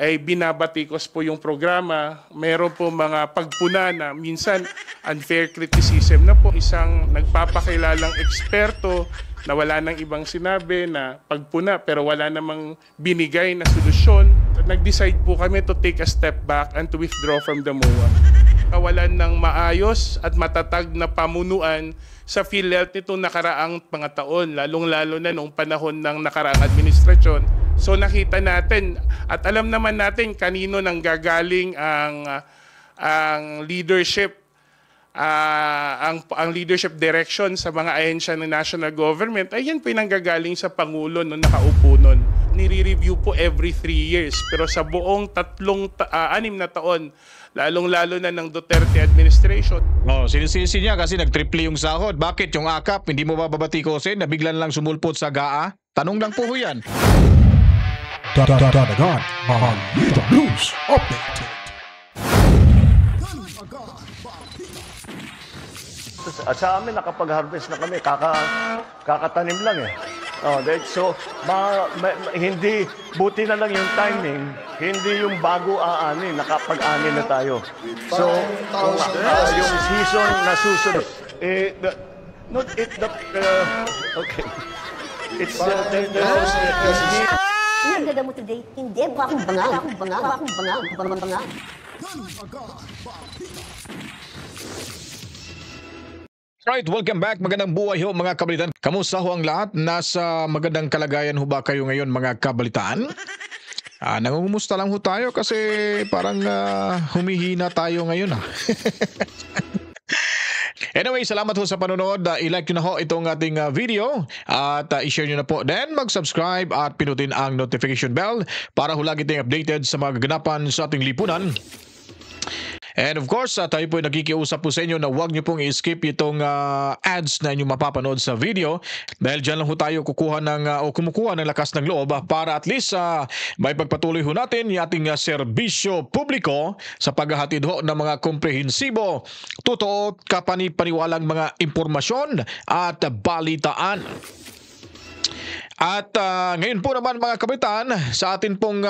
ay binabatikos po yung programa. Meron po mga pagpuna na minsan unfair criticism na po. Isang nagpapakilalang eksperto na wala nang ibang sinabi na pagpuna pero wala namang binigay na solusyon. Nag-decide po kami to take a step back and to withdraw from the MOA. Kawalan ng maayos at matatag na pamunuan sa PhilHealth nitong nakaraang mga taon, lalong-lalo na nung panahon ng nakaraang administrasyon. So nakita natin at alam naman natin kanino nang gagaling ang leadership ang leadership direction sa mga ahensya ng national government ay yan pinanggagaling sa Pangulo nung nakaupo nun. Nire-review po every 3 years pero sa buong 6 na taon lalong-lalo na ng Duterte administration. Sinisisi niya kasi nag-triple yung sahod. Bakit yung AKAP hindi mo babatikosin na biglan lang sumulpot sa GAA? Tanong lang po yan. Dadagan Balita News Update. At sa amin, nakapag-harvest na kami. Kakatanim lang eh. So, hindi, buti na lang yung timing, hindi yung bago aanin, nakapag-anin na tayo. So, yung season na susunod, okay. It's Ang ganda mo today, hindi ba akong banga. Right, welcome back. Magandang buhay ho mga kabalitan. Kamusta ho ang lahat? Nasa magandang kalagayan ho ba kayo ngayon mga kabalitaan? Nangungumusta lang ho tayo kasi parang humihina tayo ngayon. Anyway, salamat ho sa panonood. I-like nyo na ho itong ating video at i-share nyo na po. Then mag-subscribe at pinutin ang notification bell para ho lagi tayong updated sa mga gaganapan sa ating lipunan. And of course, tayo po ay nakikiusap po sa inyo na huwag nyo pong i-skip itong ads na inyong mapapanood sa video dahil dyan lang ho tayo kumukuha ng lakas ng loob para at least may pagpatuloy ho natin yung ating serbisyo publiko sa paghahatid ho ng mga komprehensibo, totoo, kapani-paniwalang mga impormasyon at balitaan. At ngayon po naman mga kabitan, sa atin pong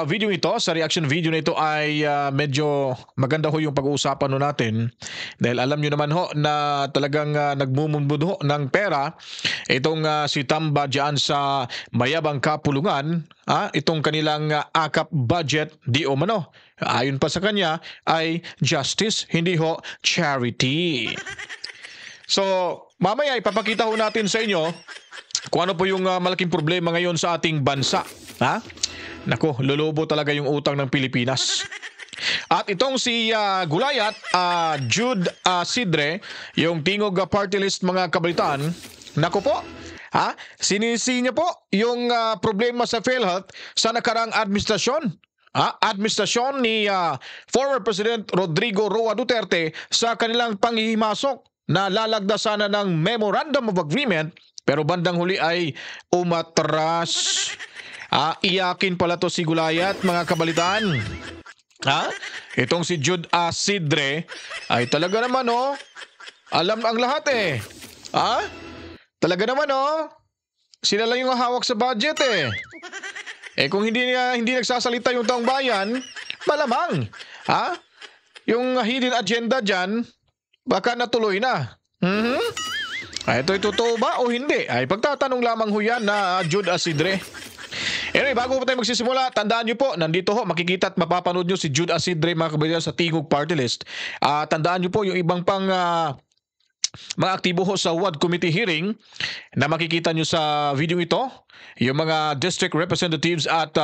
video ito, sa reaction video na ito ay medyo maganda ho yung pag-uusapan ho natin. Dahil alam nyo naman ho na talagang nagmumumbud ho ng pera itong si Tamba dyan sa mayabang kapulungan. Itong kanilang AKAP budget di umano. Ayon pa sa kanya ay justice, hindi ho charity. So mamaya ipapakita ho natin sa inyo kung ano po yung malaking problema ngayon sa ating bansa. Nako, lulubo talaga yung utang ng Pilipinas. At itong si Gulayat, Jude Sidre, yung Tingog Party List mga kabalitaan, nako po, sinisi niya po yung problema sa PhilHealth sa nakarang administrasyon. Administrasyon ni former President Rodrigo Roa Duterte sa kanilang panghihimasok na lalagda sana ng Memorandum of Agreement. Pero bandang huli ay umatras. Iyakin pala to si Gulayat mga kabalitaan. Itong si Jude Sidre ay talaga naman alam ang lahat eh. Talaga naman sila lang yung hawak sa budget eh. Kung hindi nagsasalita yung taong bayan, malamang yung hidden agenda dyan baka natuloy na. Ito'y totoo ba o hindi? Ay pagtatanong lamang ho yan na Jude Sidre. Anyway, bago po tayo magsisimula, tandaan nyo po, nandito ho, makikita at mapapanood nyo si Jude Sidre mga kabalitan sa Tingog Party List. Tandaan nyo po yung ibang pang mga aktibo ho sa WAD Committee hearing na makikita nyo sa video ito. Yung mga district representatives at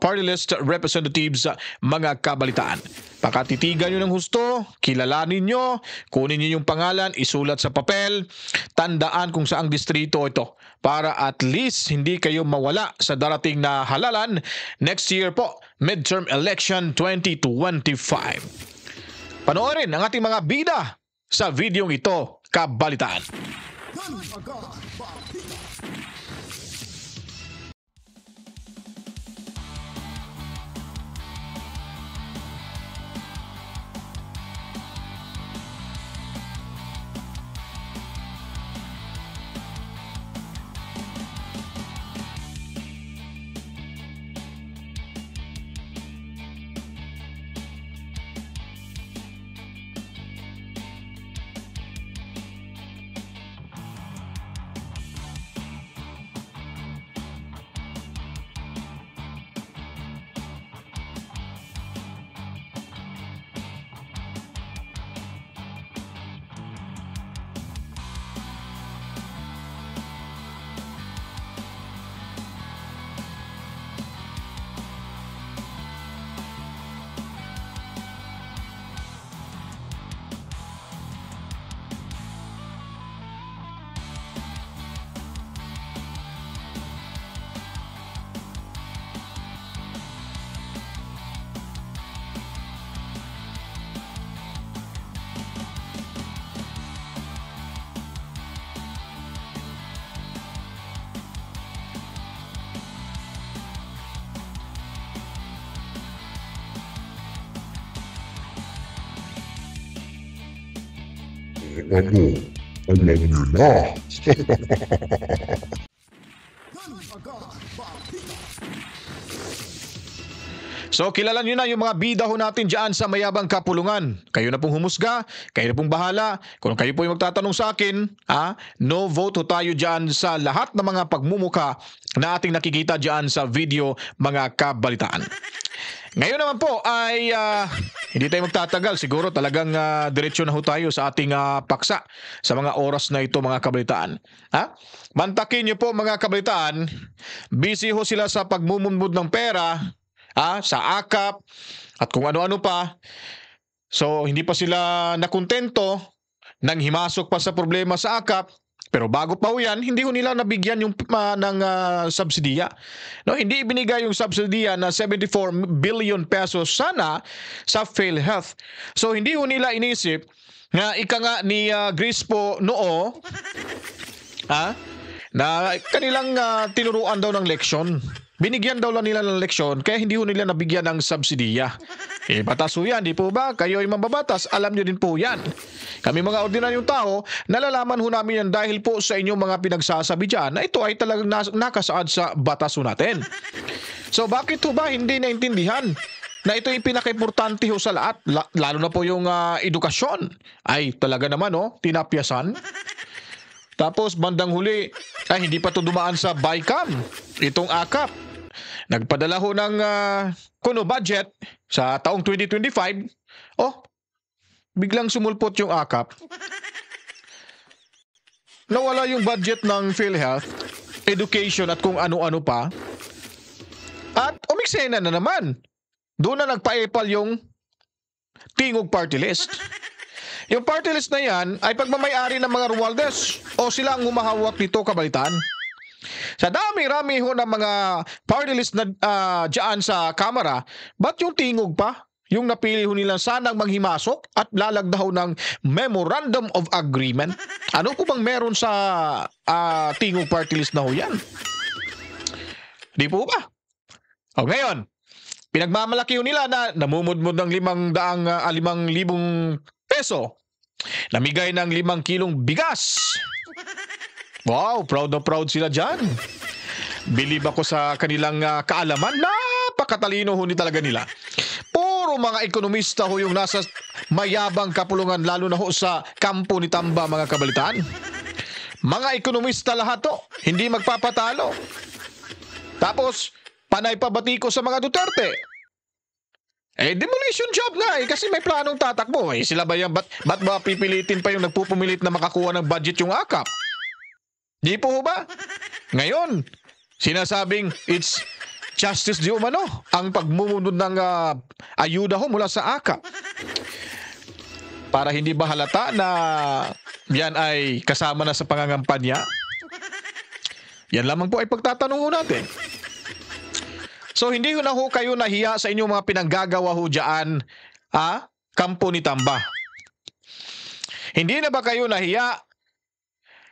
party list representatives mga kabalitaan. Pakatitigan nyo ng husto, kilalanin nyo, kunin nyo yung pangalan, isulat sa papel, tandaan kung saang distrito ito para at least hindi kayo mawala sa darating na halalan next year po, midterm election 2025. Panoorin ang ating mga bida sa videong ito, kabalitaan. Alam nyo na. So kilala nyo na yung mga bida ho natin dyan sa mayabang kapulungan. Kayo na pong humusga, kayo na pong bahala. Kung kayo po yung magtatanong sa akin, no vote ho tayo dyan sa lahat ng mga pagmumuka na ating nakikita dyan sa video mga kabalitaan. Ngayon naman po ay hindi tayo magtatagal. Siguro talagang diretsyo na ho tayo sa ating paksa sa mga oras na ito mga kabalitaan. Mantakin nyo po mga kabalitaan, busy ho sila sa pagmumudmud ng pera, sa akap at kung ano-ano pa. So hindi pa sila nakontento nang himasok pa sa problema sa akap. Pero bago pa ho yan, hindi ho nila nabigyan yung ng subsidiya. No, hindi ibinigay yung subsidiya na 74 billion pesos sana sa PhilHealth. So hindi ho nila inisip na ika nga ni Grace po noo na kanilang tinuruan daw ng leksyon. Binigyan daw lang nila ng leksyon kaya hindi ho nila nabigyan ng subsidiya. Batas ho yan, di po ba? Kayo ay mambabatas, alam nyo din po yan. Kami mga ordinaryong tao, nalalaman ho namin yan dahil po sa inyong mga pinagsasabi dyan na ito ay talagang nakasaad sa batas ho natin. So bakit ho ba hindi naintindihan na ito yung pinaka-importante ho sa lahat, lalo na po yung edukasyon? Ay talaga naman tinapyasan. Tapos bandang huli, hindi pa ito dumaan sa BICAM, itong akap. Nagpadala ho ng budget sa taong 2025. Biglang sumulpot yung akap. Nawala yung budget ng PhilHealth, education at kung ano-ano pa. At umiksena na naman. Doon na nagpa-epal yung Tingog Party List. Yung party list na yan ay pagmamayari ng mga Romualdez o sila ang humahawak nito kabalitaan. Sa dami-rami ho ng mga party list na dyan sa kamera, ba't yung tingog pa? Yung napili ho nila sanang manghimasok at lalagda ho ng Memorandum of Agreement. Ano po bang meron sa tingog party list na ho yan? Di po ba? Ngayon, pinagmamalaki ho nila na namumudmud ng 5,000 peso. Namigay ng 5 kilong bigas. Wow, proud na proud sila dyan. Believe ako sa kanilang kaalaman. Napakatalino ho ni talaga nila. Puro mga ekonomista ho yung nasa mayabang kapulungan, lalo na ho sa kampo ni Tamba mga kabalitaan. Mga ekonomista lahat to, hindi magpapatalo. Tapos, panay pabatiko sa mga Duterte. Demolition job nga kasi may planong tatakbo. Sila ba yan? Ba't ba pipilitin pa yung nagpupumilit na makakuha ng budget yung akap? Di po ba? Ngayon, sinasabing it's justice di umano ang pagmumunod ng ayuda ho mula sa akap. Para hindi ba halata na yan ay kasama na sa pangangampanya? Yan lamang po ay pagtatanong ho natin. So hindi na ho kayo nahiya sa inyong mga pinanggagawa ho dyan, kampo ni Tamba. Hindi na ba kayo nahiya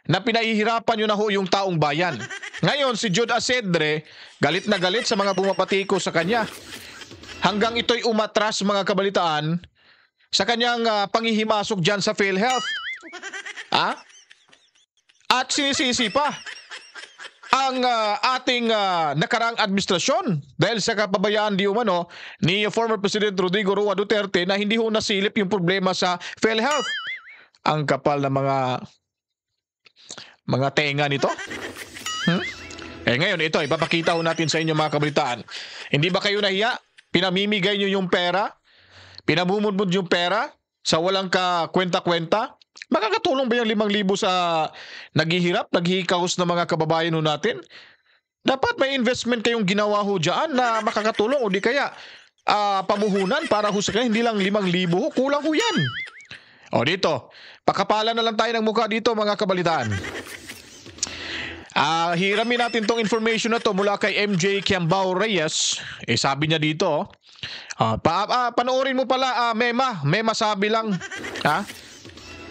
na pinahihirapan nyo na ho yung taong bayan? Ngayon si Jude Asedre, galit na galit sa mga pumapatiko sa kanya. Hanggang ito'y umatras mga kabalitaan sa kanyang panghihimasok dyan sa PhilHealth. At sinisisi pa ang ating nakaraang administrasyon dahil sa kapabayaan di umano ni former President Rodrigo Roa Duterte na hindi ho nasilip yung problema sa PhilHealth. Ang kapal na mga tenga nito. Ngayon ito, ipapakita ho natin sa inyo mga kabalitaan. Hindi ba kayo nahiya? Pinamimigay nyo yung pera? Pinamumudmud yung pera sa walang kwenta-kwenta? Makakatulong ba yung 5,000 sa naghihirap, naghihikaos na mga kababayan ho natin? Dapat may investment kayong ginawa ho dyan na makakatulong o di kaya pamuhunan para ho sa kanya, hindi lang 5,000 ho, kulang ho yan. Dito, pakapala na lang tayo ng mukha dito mga kabalitaan. Hiramin natin tong information na to mula kay MJ Kiambao Reyes. Sabi niya dito, panoorin mo pala, Mema sabi lang.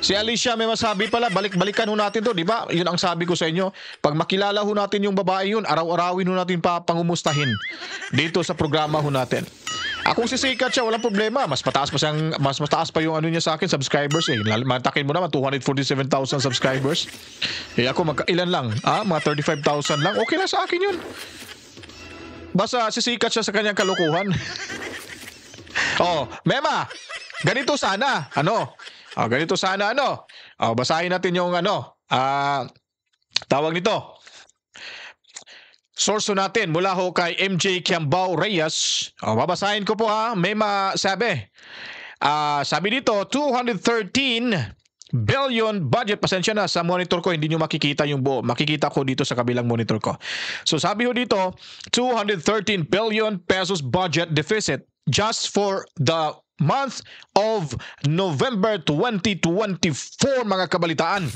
Si Alicia may masabi pala, balikan ho natin to, di ba? Yun ang sabi ko sa inyo. Pag makilala ho natin yung babae yun, araw-arawin ho natin pangumustahin dito sa programa ho natin. Kung sisikat siya, walang problema. Mas mataas pa yung ano niya sa akin, subscribers eh. Matakin mo naman 247,000 subscribers. Eh ako ilan lang? Mga 35,000 lang. Okay lang sa akin 'yun. Basta sisikat siya sa kanyang kalukuhan. Mema. Ganito sana. Ganito sana basahin natin yung tawag nito. Source natin mula ho kay MJ Kiambao Reyes. Babasahin ko po may masabi. Sabi dito, 213 billion budget. Pasensya na, sa monitor ko hindi nyo makikita yung buo. Makikita ko dito sa kabilang monitor ko. So sabi ho dito, 213 billion pesos budget deficit just for the month of November 2024, mga kabalitaan.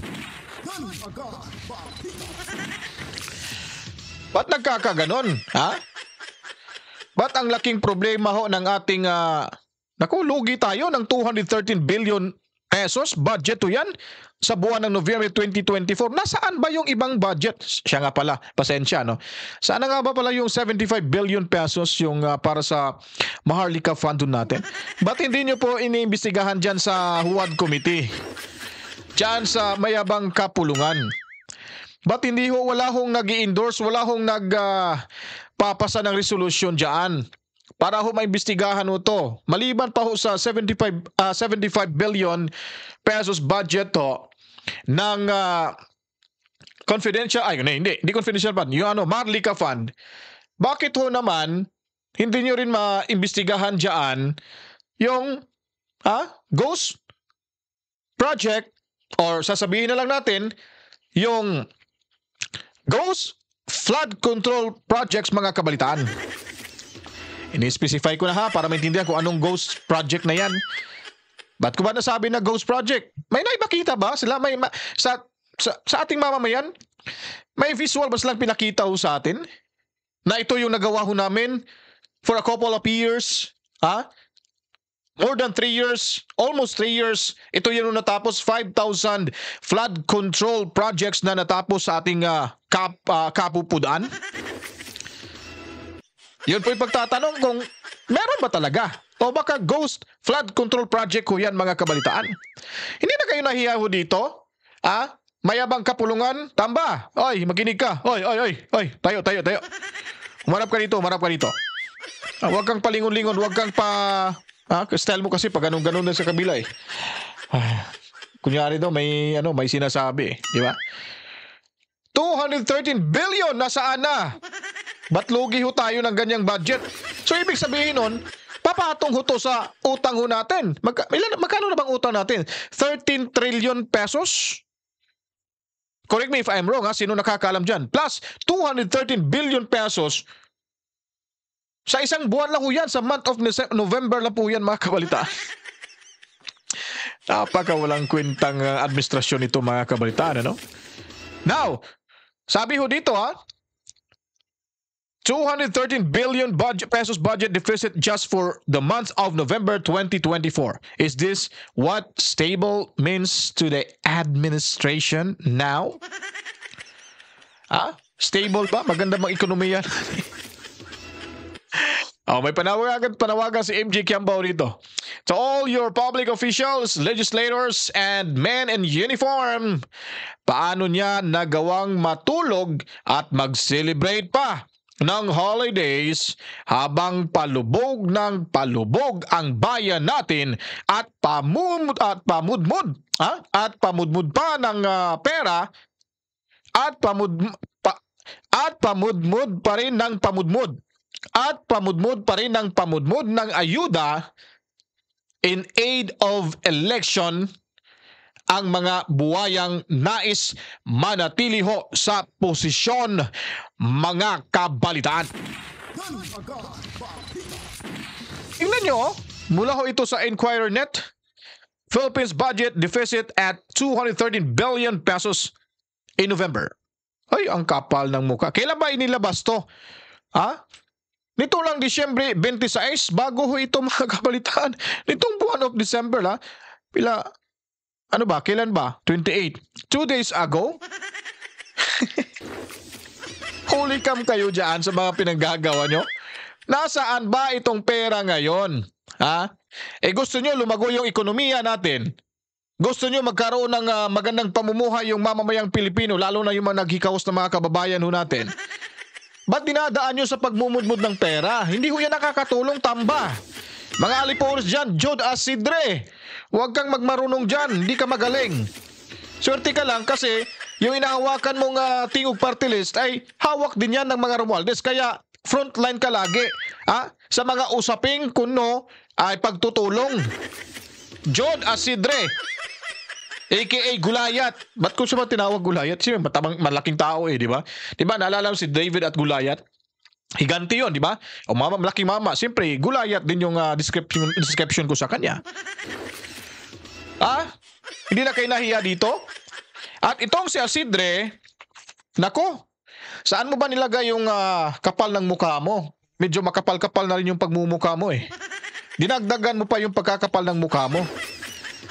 Ba't nagkakaganon? Ba't ang laking problema ho ng ating lugi tayo ng 213 billion pesos budget to yan sa buwan ng November 2024. Nasaan ba yung ibang budget? Siya nga pala, pasensya Sana nga ba pala yung 75 billion pesos yung para sa Maharlika Fund natin? Ba't hindi nyo po iniimbestigahan dyan sa Huwad Committee? Dyan sa mayabang kapulungan? Ba't hindi wala hong nag-i-endorse, wala hong papasa ng resolution dyan para maimbestigahan to? Maliban pa sa 75 billion pesos budget ng confidential, hindi confidential fund, yung Maharlika Fund. Bakit naman hindi nyo rin maimbestigahan dyan yung ghost project, or sasabihin na lang natin yung ghost flood control projects, mga kabalitaan. Ini-specify ko na para maintindihan kung anong ghost project na yan. Ba't ko ba nasabi na ghost project? May naipakita ba sila? Sa ating mamamayan, may visual ba silang pinakita sa atin? Na ito yung nagawa namin for a couple of years? More than 3 years, almost 3 years, ito yung natapos, 5,000 flood control projects na natapos sa ating kapupudan. Yun po yung pagtatanong kung meron ba talaga o baka ghost flood control project yan, mga kabalitaan. Hindi na kayo nahiya dito? Mayabang kapulungan, tamba. Oy, makinig ka. Oy, tayo. Umarap ka dito. Huwag kang palingon-lingon, huwag kang style mo kasi pag ganun na sa kabila eh. Kunyari daw may sinasabi, di ba? 213 billion nasaan na? Ba't lugi tayo ng ganyang budget? So ibig sabihin nun, papatong to sa utang natin. Magkano na bang utang natin? 13 trillion pesos? Correct me if I'm wrong, sino nakakaalam dyan? Plus 213 billion pesos sa isang buwan lang yan, sa month of November lang po yan, mga kabalitaan. Napakawalang kwentang administrasyon ito, mga kabalitaan, Now, sabi dito 213 billion pesos budget deficit just for the month of November 2024. Is this what stable means to the administration now? Stable ba? Maganda bang ekonomiya? May panawagan si MJ Kiambao dito. To all your public officials, legislators, and men in uniform, paano niya nagawang matulog at mag-celebrate pa ng holidays habang palubog ng palubog ang bayan natin at pamudmud pa ng pera at pamudmud pa rin ng pamudmud. At pamudmud pa rin ng pamudmud ng ayuda in aid of election ang mga buwayang nais manatili sa posisyon, mga kabalitaan. Tingnan nyo, mula ito sa Inquirer.net, Philippines budget deficit at 213 billion pesos in November. Ay, ang kapal ng mukha. Kailan ba inilabas to? Nito lang Disyembre 26, bago ito, mga kabalitaan. Nitong buwan of December, kailan ba? 28. 2 days ago? Holy cam kayo dyan sa mga pinaggagawa nyo. Nasaan ba itong pera ngayon? Ha? Gusto nyo lumago yung ekonomiya natin. Gusto nyo magkaroon ng magandang pamumuhay yung mamamayang Pilipino, lalo na yung mga naghikaos na mga kababayan ho natin. Ba't dinadaan nyo sa pagmumudmud ng pera? Hindi ho yan nakakatulong, tamba. Mga aliporos dyan, Jod Asidre, huwag kang magmarunong dyan, hindi ka magaling. Swerte ka lang kasi yung inahawakan mong tingog party list ay hawak din yan ng mga Romualdez, kaya frontline ka lagi sa mga usaping kuno ay pagtutulong. Jod Asidre, aka Gulayat. Ba't ko siya ba tinawag Gulayat? Siya matamang malaking tao di ba? Di ba naalala mo si David at Gulayat? Higanti yun, di ba? O mama, malaking mama. Siyempre, Gulayat din yung description ko sa kanya. Hindi na kayo nahiya dito? At itong si Asidre, nako, saan mo ba nilagay yung kapal ng mukha mo? Medyo makapal-kapal na rin yung pagmumukha mo Dinagdagan mo pa yung pagkakapal ng mukha mo.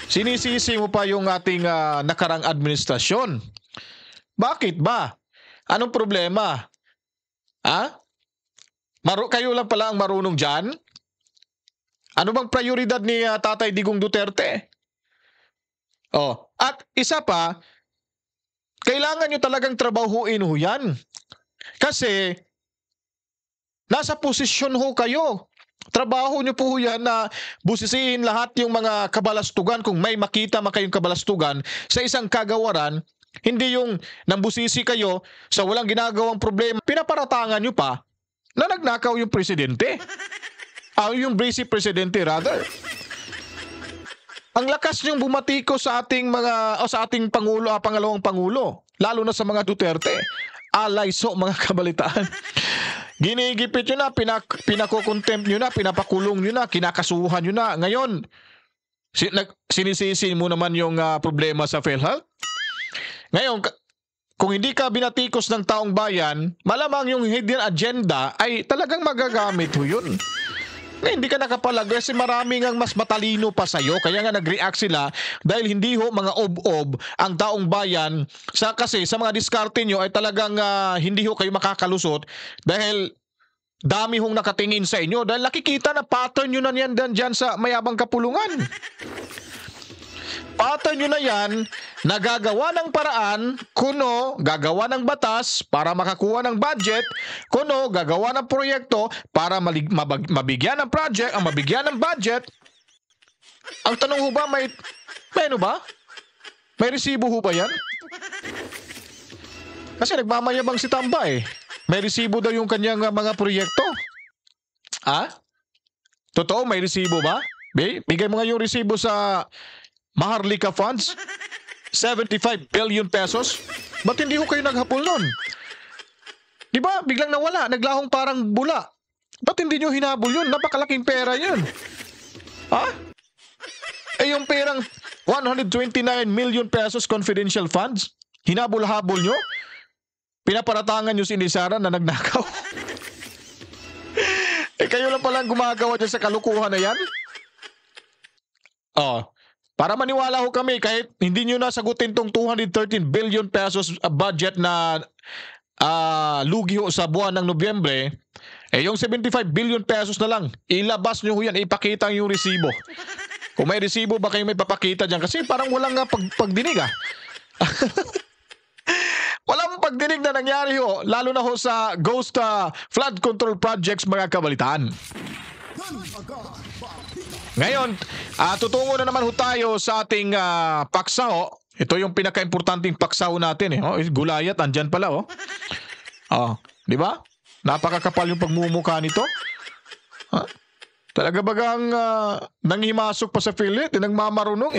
Sinisisi mo pa yung ating nakarang administrasyon. Bakit ba? Anong problema? Kayo lang pala ang marunong dyan? Ano bang prioridad ni Tatay Digong Duterte? At isa pa, kailangan nyo talagang trabahuin ho yan. Kasi, nasa posisyon ho kayo. Trabaho nyo po yan na busisiin lahat yung mga kabalastugan. Kung may makita kayong kabalastugan sa isang kagawaran, hindi yung nambusisi kayo sa walang ginagawang problema. Pinaparatangan nyo pa na nagnakaw yung presidente. Yung vice presidente rather. Ang lakas niyong bumatiko sa ating sa ating pangulo, pangalawang pangulo, lalo na sa mga Duterte. Alayso mga kabalitaan. Ginigipit nyo na, pinakokontempt nyo na, pinapakulong nyo na, kinakasuhan nyo na. Ngayon, sinisisi mo naman yung problema sa PhilHealth. Ngayon, kung hindi ka binatikos ng taong bayan, malamang yung hidden agenda ay talagang magagamit ho yun. Hindi ka nakapalagay kasi maraming ang mas matalino pa sa'yo. Kaya nga nag-react sila dahil hindi ho mga ob-ob ang taong bayan kasi sa mga diskarte nyo ay talagang hindi ho kayo makakalusot dahil dami hong nakatingin sa inyo dahil nakikita na pattern nyo na yan dyan sa mayabang kapulungan. Pattern nyo na yan, nagagawa ng paraan, kuno gagawa ng batas para makakuha ng budget, kuno gagawa ng proyekto para mabigyan ng project, ang mabigyan ng budget. Ang tanong ho ba, may ano ba? May resibo ho ba yan? Kasi nagmamayabang si Tamba May resibo daw yung kanyang mga proyekto. Totoo, may resibo ba? Bigay mo nga yung resibo sa Maharlika Funds, 75 billion pesos. Ba't hindi ho kayo naghapol nun? Di ba? Biglang nawala, naglahong parang bula. Ba't hindi nyo hinabol yun? Napakalaking pera yun. Yung perang 129 million pesos confidential funds, hinabol-habol nyo? Pinaparatangan nyo si Nisara na nagnakaw? Kayo lang palang gumagawa dyan sa kalukuhan na yan? Para maniwala ho kami, kahit hindi nyo nasagutin tong 213 billion pesos budget na lugi ho sa buwan ng Nobyembre, yung 75 billion pesos na lang, ilabas nyo ho yan, ipakita yung resibo. Kung may resibo ba kayo may papakita dyan? Kasi parang walang pagdinig Walang pagdinig na nangyari ho, lalo na ho sa ghost flood control projects mga kabalitaan. Ngayon, tutungo na naman ho tayo sa ating paksa ho. Ito yung pinaka-importanting paksa ho natin Gulayat, andyan pala di ba? Napakakapal yung pagmumukha nito. Talaga bagang nanghimasok pa sa PhilHealth, nagmamarunong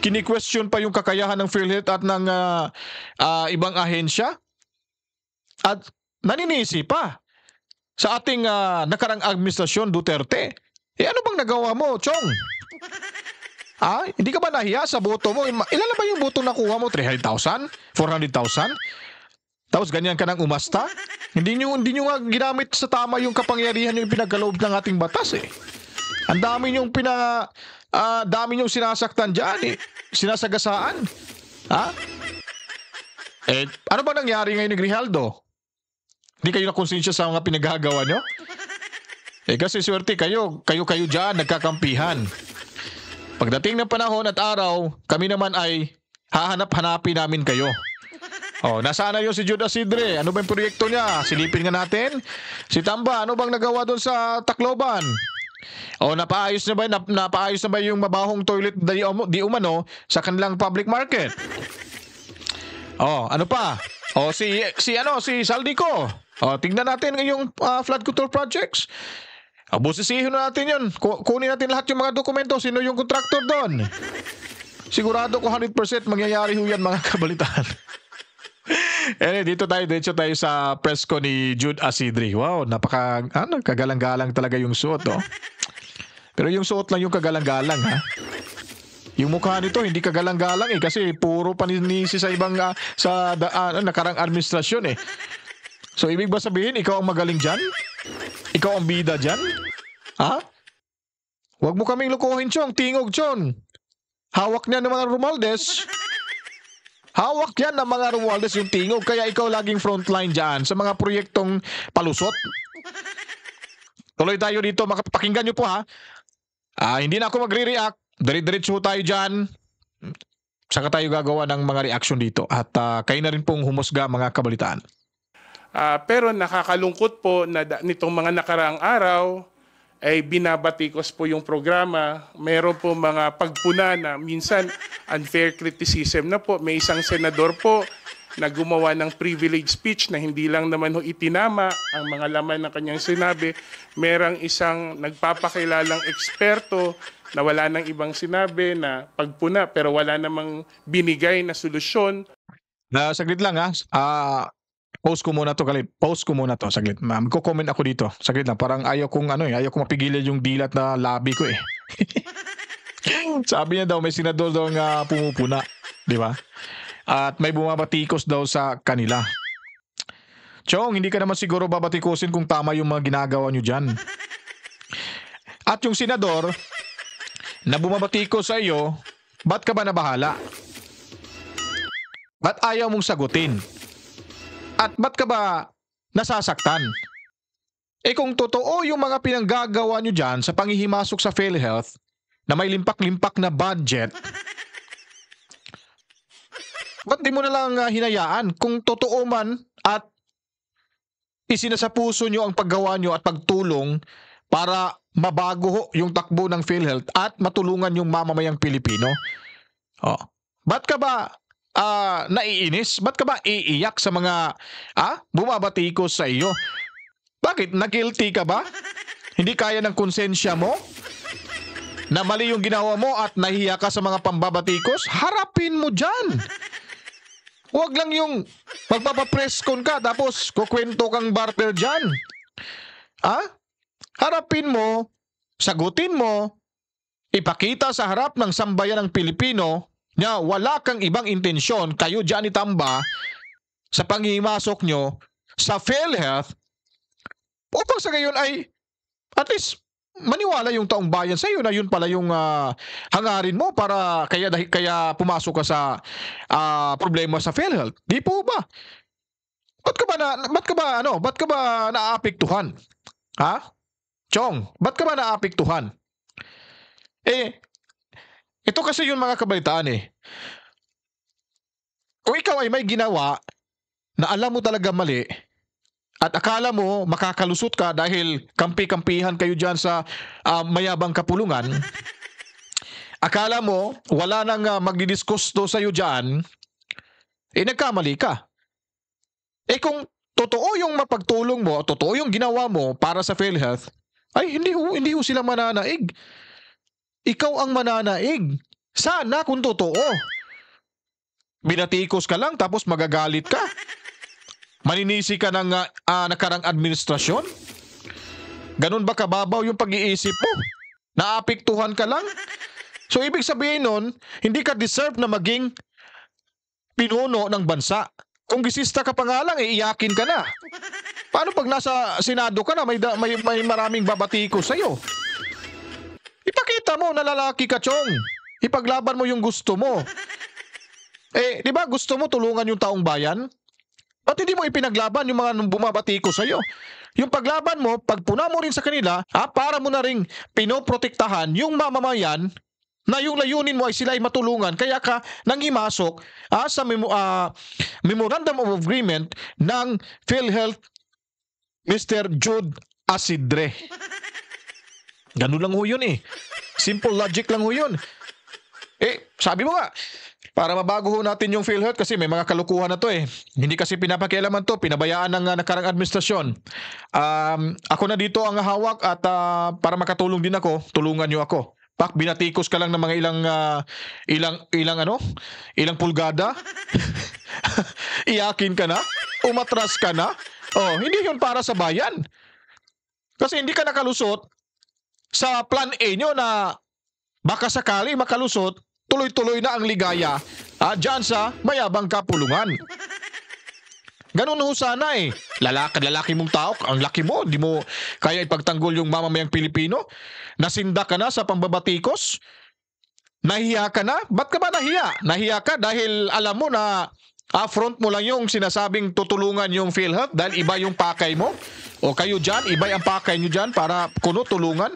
Kini-question pa yung kakayahan ng PhilHealth at ng ibang ahensya. At naninisi pa sa ating nakarang administrasyon Duterte. Ano bang nagawa mo, Chong? Hindi ka ba nahiya sa boto mo? Ilan na ba yung boto nakuha mo? 300,000? 400,000? Tapos ganyan ka nang umasta? Hindi nyo nga ginamit sa tama yung kapangyarihan yung pinagkaloob ng ating batas Ang dami nyong dami nyong sinasaktan dyan Sinasagasaan. Ano ba nangyari ngayon ni Grijaldo? Hindi kayo nakonsensya sa mga pinagagawa nyo? Kasi swerte kayo dyan nagkakampihan. Pagdating ng panahon at araw, kami naman ay hahanap-hanapin namin kayo. Nasaan na yun si Jude Asidre? Ano ba yung proyekto niya? Silipin nga natin. Si Tamba, ano bang nagawa doon sa Tacloban? Napaayos na ba yung mabahong toilet di umano sa kanilang public market? Ano pa? Si Saldico. Tingnan natin yung flood control projects. Busisihin na natin yun. Kunin natin lahat yung mga dokumento. Sino yung contractor doon? Sigurado ko 100% mangyayari ho yan, mga kabalitaan. Diretso tayo sa press ko ni Jude Asidre. Wow, kagalang-galang talaga yung suot, Pero yung suot lang yung kagalang-galang, ha? Yung mukha nito hindi kagalang-galang kasi puro paninisi sa ibang nakarang administrasyon So ibig ba sabihin ikaw ang magaling diyan? Ikaw ang bida diyan? Ha? Huwag mo kaming lukuhin, Chong. Tingog, Chong. Hawak niya ng mga Romualdez. Hawak yan ng mga Romualdez yung tingog. Kaya ikaw laging frontline dyan sa mga proyektong palusot. Tuloy tayo dito. Pakinggan nyo po, ha. Hindi na ako magre-react. Diretso tayo dyan. Saka tayo gagawa ng mga reaction dito. At kayo na rin pong humusga, mga kabalitaan. Pero nakakalungkot po na nitong mga nakaraang araw ay binabatikos po yung programa. Meron po mga pagpuna na minsan unfair criticism na po. May isang senador po na gumawa ng privilege speech na hindi lang naman itinama ang mga laman ng kanyang sinabi. Merang isang nagpapakilalang eksperto na wala nang ibang sinabi na pagpuna pero wala namang binigay na solusyon. Saglit lang, ha. Post ko muna to, saglit. Magko-comment ako dito. Saglit lang, parang ayaw kong mapigilan yung dilat na labi ko Sabi niya daw may senador daw nga pumupuna, di ba? At may bumabatikos daw sa kanila. Chong, hindi ka naman siguro babatikusin kung tama yung mga ginagawa nyo dyan. At yung senador na bumabatikos sa iyo, ba't ka ba nabahala? Ba't ayaw mong sagutin? At ba't ka ba nasasaktan? Kung totoo yung mga pinanggagawa nyo dyan sa panghihimasok sa PhilHealth na may limpak-limpak na budget, ba't di mo na lang hinayaan kung totoo man at isinasapuso nyo ang paggawa nyo at pagtulong para mabago yung takbo ng PhilHealth at matulungan yung mamamayang Pilipino? Ba't ka ba naiinis? Ba't ka ba iiyak sa mga bumabatikos sa iyo? Bakit? Na-guilty ka ba? Hindi kaya ng konsensya mo? Na mali yung ginawa mo at nahiya ka sa mga pambabatikos? Harapin mo dyan! Huwag lang yung magpapapreskon ka tapos kukwento kang barter dyan. Harapin mo, sagutin mo, ipakita sa harap ng sambayan ng Pilipino na wala kang ibang intensyon kayo dyan ni Tamba sa panghihimasok nyo sa PhilHealth upang sa gayon ay at least maniwala yung taong bayan sa iyo na yun pala yung hangarin mo para kaya pumasok ka sa problema sa PhilHealth. Di po ba? Ba't ka ba naaapektuhan? Chong, ba't ka ba naaapektuhan? Ito kasi yung mga kabalitaan Kung ikaw ay may ginawa na alam mo talaga mali at akala mo makakalusot ka dahil kampi-kampihan kayo dyan sa mayabang kapulungan, akala mo wala nang magdidiskusto sa iyo dyan, nagkamali ka. Kung totoo yung mapagtulong mo, totoo yung ginawa mo para sa PhilHealth, ay hindi ho sila mananaig. Ikaw ang mananaig. Sana kung totoo. Binatikos ka lang tapos magagalit ka. Maninisi ka ng nakarang administrasyon. Ganun ba kababaw yung pag-iisip mo? Naapektuhan ka lang? So ibig sabihin nun, hindi ka deserve na maging pinuno ng bansa. Kung gisista ka pa nga lang, iiyakin ka na. Paano pag nasa Senado ka na, may maraming babatikos sa'yo? Ipakita mo na lalaki ka, Chong. Ipaglaban mo yung gusto mo. Di ba gusto mo tulungan yung taong bayan? Ba't hindi mo ipinaglaban yung mga bumabatiko sa'yo? yung paglaban mo, pagpuna mo rin sa kanila, para mo na ring pinoprotektahan yung mamamayan na yung layunin mo ay sila ay matulungan. Kaya ka nanghimasok sa Memorandum of Agreement ng PhilHealth Mr. Jude Asidre. Ganun lang ho yun eh. Simple logic lang ho yun. Sabi mo nga, para mabago ho natin yung PhilHealth kasi may mga kalukuhan na to eh. Hindi kasi pinapakialaman to, pinabayaan ng nakarang administrasyon. Ako na dito ang hawak at para makatulong din ako, tulungan nyo ako. Binatikos ka lang ng mga ilang pulgada. Iyakin ka na, umatras ka na. Hindi yun para sa bayan. Kasi hindi ka nakalusot sa plan A nyo na baka sakali makalusot, tuloy-tuloy na ang ligaya dyan sa mayabang kapulungan. Ganun ho sana eh. Lalaki mong tao, ang laki mo, di mo kaya ipagtanggol yung mamamayang Pilipino. Nasinda ka na sa pambabatikos. Nahiya ka na? Ba't ka ba nahiya? Nahiya ka dahil alam mo na front mo lang yung sinasabing tutulungan yung PhilHealth dahil iba yung pakay mo? O kayo dyan, iba ang pakay nyo dyan para kuno tulungan?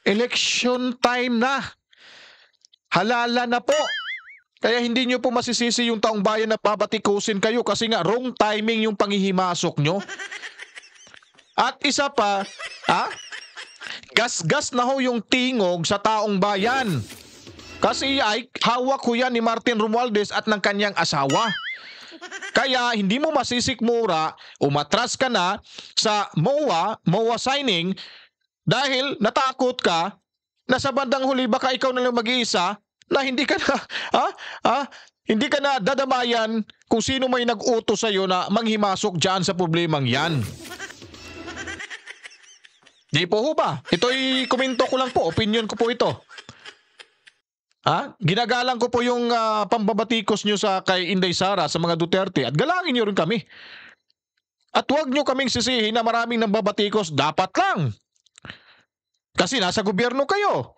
Election time na. Halala na po. Kaya hindi nyo po masisisi yung taong bayan na babatikusin kayo kasi nga wrong timing yung panghihimasok nyo. At isa pa, gas-gas na ho yung tingog sa taong bayan. Kasi ay hawak ho yan ni Martin Romualdez at ng kanyang asawa. Kaya hindi mo masisikmura, umatras ka na sa MOA signing dahil natakot ka na sa bandang huli baka ikaw na lang mag-iisa na hindi ka na dadamayan kung sino may nag-utos sa iyo na manghimasok diyan sa problemang yan. Di po ho ba? Ito'y komento ko lang po, opinion ko po ito. Ginagalang ko po yung pambabatikos nyo sa kay Inday Sara sa mga Duterte at galangin nyo rin kami. At huwag nyo kaming sisihin na maraming nambabatikos, dapat lang. Kasi nasa gobyerno kayo.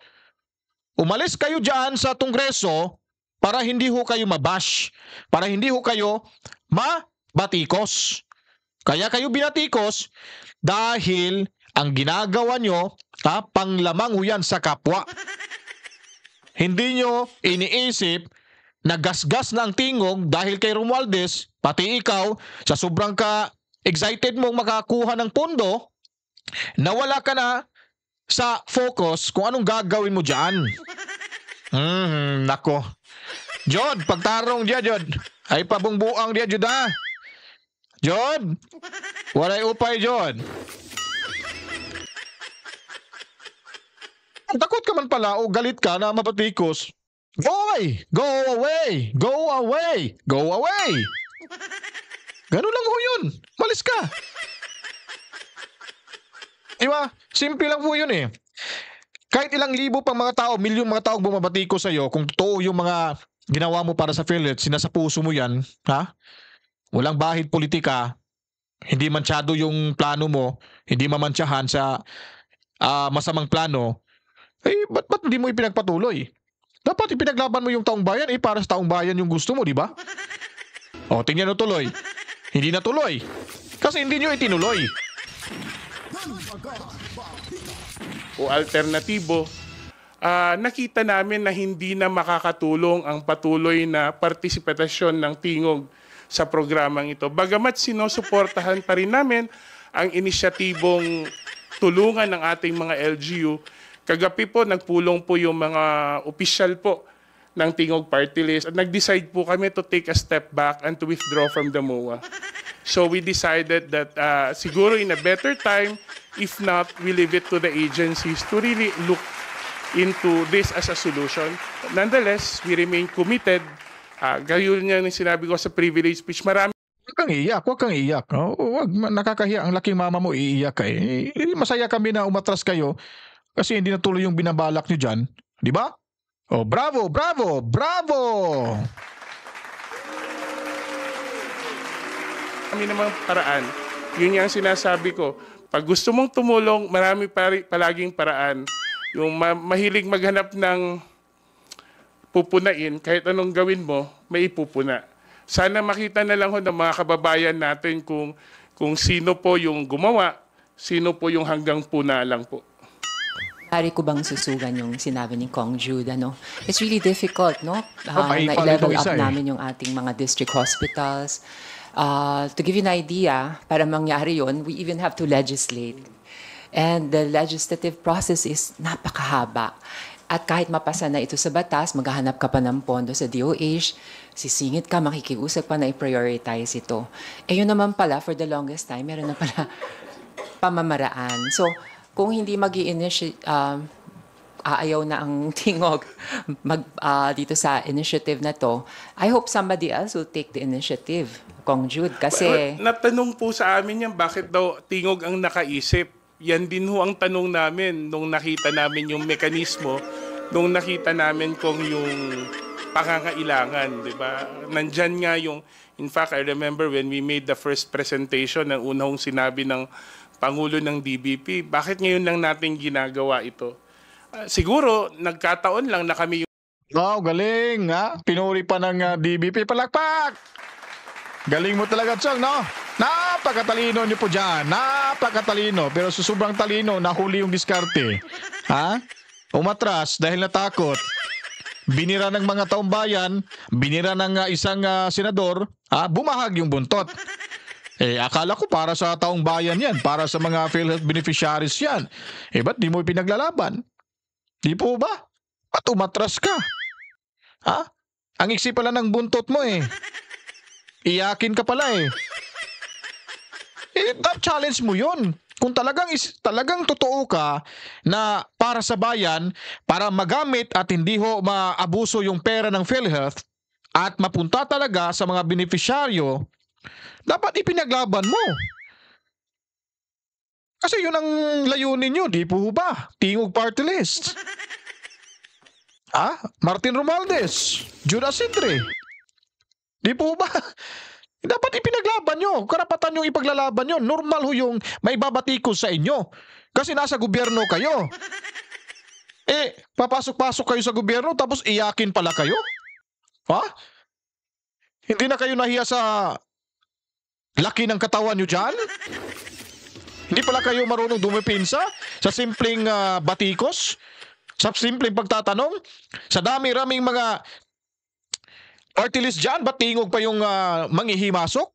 Umalis kayo dyan sa Kongreso para hindi ho kayo mabash, para hindi ho kayo mabatikos. Kaya kayo binatikos dahil ang ginagawa nyo, panglamang ho yan sa kapwa. Hindi nyo iniisip na gasgas na ang tingog dahil kay Romualdez, pati ikaw, sa sobrang ka-excited mong makakuha ng pondo, nawala ka na sa focus kung anong gagawin mo dyan. Nako. Jod, pagtarong diya, Jod. Ay pabungbuang diya, Jod ha. Jod, walay upay, Jod. Takot ka man pala o galit ka na mabatikos. Go away! Go away! Go away! Go away! Ganun lang ho yun. Malis ka. Diba? Simple lang po yun eh. Kahit ilang libo pang mga tao, milyong mga tao bumabatiko sa iyo, kung totoo yung mga ginawa mo para sa PhilHealth, sinasa puso mo yan, walang bahid politika, hindi mansyado yung plano mo, hindi mamantsahan sa masamang plano, ba't hindi mo ipinagpatuloy? Dapat ipinaglaban mo yung taong bayan, para sa taong bayan yung gusto mo, di ba? Tingnan nyo tuloy. Hindi na tuloy. Kasi hindi nyo itinuloy. O alternatibo, nakita namin na hindi na makakatulong ang patuloy na partisipasyon ng tingog sa programang ito. Bagamat sinusuportahan pa rin namin ang inisyatibong tulungan ng ating mga LGU, kagabi po nagpulong po yung mga opisyal po ng Tingog Party List at nag-decide po kami to take a step back and to withdraw from the MOA. So we decided that siguro in a better time, if not, we leave it to the agencies to really look into this as a solution. Nonetheless, we remain committed. Gayon niya yung sinabi ko sa privilege speech. Marami Huwag kang iiyak, huwag kang iiyak. Huwag, nakakahiya. Ang laking mama mo, iiyak ka eh. Masaya kami na umatras kayo kasi hindi natuloy yung binabalak nyo dyan. Di ba? Bravo, bravo, bravo! Kami namang paraan. Yun yung sinasabi ko. Pag gusto mong tumulong, marami palaging paraan. Yung mahilig maghanap ng pupunain, kahit anong gawin mo, may ipupuna. Sana makita na lang ho ng mga kababayan natin kung sino po yung gumawa Sino po yung hanggang puna lang po? Pari ko bang susugan yung sinabi ni Kong Jude, ano? It's really difficult, no? may Na-level pala up itong isa, namin yung ating mga district hospitals. To give you an idea, para mangyari yon, we even have to legislate. And the legislative process is napakahaba. At kahit mapasa na ito sa batas, maghahanap ka pa ng pondo sa DOH, sisingit ka, makikiusap pa na i-prioritize ito. Eh yun naman pala, for the longest time, meron na pala pamamaraan. So, kung hindi aayaw na ang tingog dito sa initiative na to, I hope somebody else will take the initiative, Kong Jude, kasi... Natanong po sa amin yan, bakit daw tingog ang nakaisip? Yan din ho ang tanong namin nung nakita namin yung mekanismo, nung nakita namin kung yung pangangailangan, di ba? Nandyan nga yung... In fact, I remember when we made the first presentation, ang unang sinabi ng Pangulo ng DBP, bakit ngayon lang natin ginagawa ito? Siguro, nagkataon lang na kami yung... Wow, galing ha. Pinuri pa ng DBP. Palakpak! Galing mo talaga, Chong, no? Napakatalino niyo po dyan. Napakatalino. Pero sa sobrang talino, nahuli yung diskarte. Ha? Umatras dahil natakot. Binira ng mga taong bayan, binira ng isang senador, bumahag yung buntot. Akala ko para sa taong bayan yan, para sa mga PhilHealth beneficiaries yan. Ba't di mo pinaglalaban? Di po ba? At umatras ka? Ha? Ang iksi pala ng buntot mo Iyakin ka pala challenge mo yun. Kung talagang totoo ka na para sa bayan, para magamit at hindi maabuso yung pera ng PhilHealth at mapunta talaga sa mga beneficiaryo, dapat ipinaglaban mo. Kasi yun ang layunin nyo, di po ba? Tingog Party List. Martin Romualdez, Judas Sidre. Di po ba? Dapat ipinaglaban nyo. Karapatan nyo ipaglalaban nyo. Normal ho yung may babatikos sa inyo. Kasi nasa gobyerno kayo. Papasok-pasok kayo sa gobyerno tapos iyakin pala kayo? Ha? Hindi na kayo nahiya sa laki ng katawan nyo dyan? Hindi pala kayo marunong dumipinsa sa simpleng batikos? Sa simpleng pagtatanong? Sa dami-raming mga party list dyan, ba't tingog pa yung manghihimasok?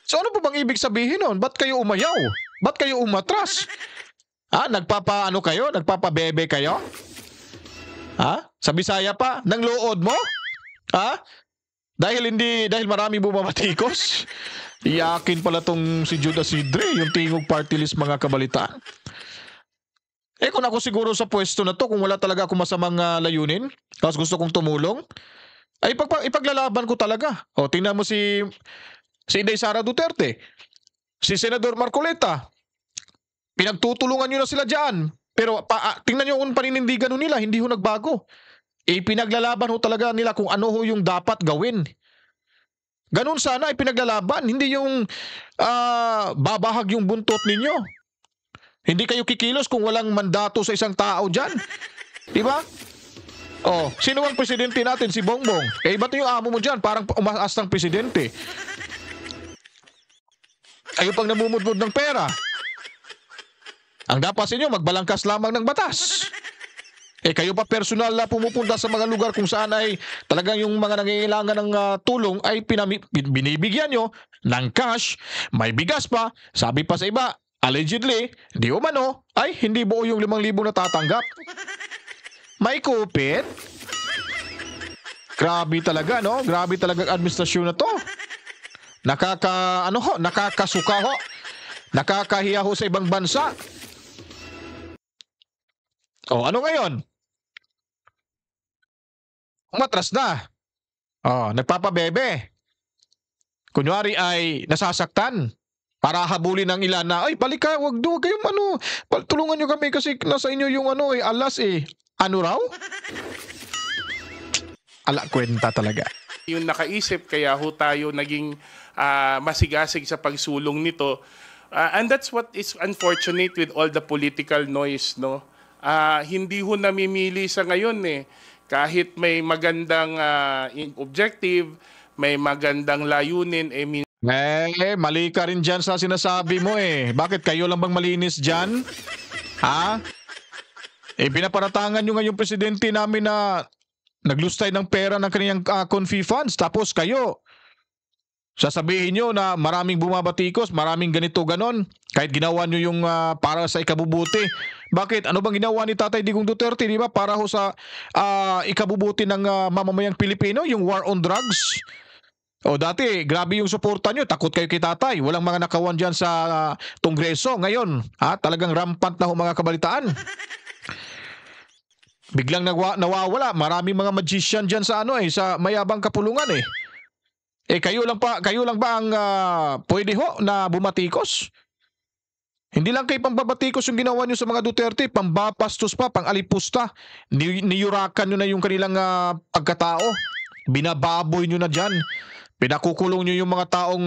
So ano po bang ibig sabihin nun? Ba't kayo umayaw? Ba't kayo umatras? Nagpapaano kayo? Nagpapabebe kayo? Sa Bisaya pa? Nang lood mo? Dahil marami bumamatikos? Iyakin pala tong si Judas Sidre, yung tingog party list mga kabalitaan. Kung ako siguro sa pwesto na to, kung wala talaga akong masamang layunin, tapos gusto kong tumulong, ay ipaglalaban ko talaga. Tingnan mo si Inday Sara Duterte, si Senador Marcoleta, pinagtutulungan nyo na sila dyan. Pero tingnan nyo kung paninindigan nila, hindi ho nagbago. Pinaglalaban ho talaga nila kung ano ho yung dapat gawin. Ganun sana pinaglalaban, hindi yung babahag yung buntot ninyo. Hindi kayo kikilos kung walang mandato sa isang tao dyan. Diba? Sino ang presidente natin? Si Bongbong. Ba't yung amo mo dyan? Parang umaastang presidente. Kayo pang namumudmud ng pera. Ang dapat sa inyo, magbalangkas lamang ng batas. Kayo pa personal na pumupunta sa mga lugar kung saan ay talagang yung mga nangangailangan ng tulong ay binibigyan nyo ng cash, may bigas pa, sabi pa sa iba, allegedly, di umano, ay hindi buo yung 5,000 na tatanggap. May kupit. Grabe talaga, no? Grabe talaga ang administrasyon na to. Nakakasuka ho. Nakakahiya ho sa ibang bansa. Ano ngayon? Umatras na. Nagpapabebe. Kunyari ay nasasaktan. Para habulin ng ilan na, balik ka, wag kayong tulungan nyo kami kasi nasa inyo yung alas Ano raw? Ala, kwenta talaga. Yung nakaisip, kaya ho tayo naging masigasig sa pagsulong nito. And that's what is unfortunate with all the political noise, no? Hindi ho namimili sa ngayon Kahit may magandang objective, may magandang layunin, Mali ka rin dyan sa sinasabi mo eh. Bakit kayo lang bang malinis dyan? Ha? Pinaparatangan nyo nga yung presidente namin na naglustay ng pera ng kanyang confi funds. Tapos kayo, sasabihin nyo na maraming bumabatikos, maraming ganito ganon. Kahit ginawa nyo yung para sa ikabubuti. Bakit? Ano bang ginawa ni Tatay Digong Duterte, di ba? Para ho sa ikabubuti ng mamamayang Pilipino, yung war on drugs. O dati, grabe yung suporta nyo. Takot kayo kay Tatay. Walang mga nakawan dyan sa Kongreso. Ngayon, talagang rampant na ho mga kabalitaan. Biglang nawawala. Maraming mga magician dyan sa sa mayabang kapulungan eh. Kayo lang ba ang pwede ho na bumatikos? Hindi lang kayo pambabatikos yung ginawa nyo sa mga Duterte, pambapastos pa, pang-alipusta. Niyurakan nyo na yung kanilang pagkatao. Binababoy nyo na dyan. Pinakukulong nyo yung mga taong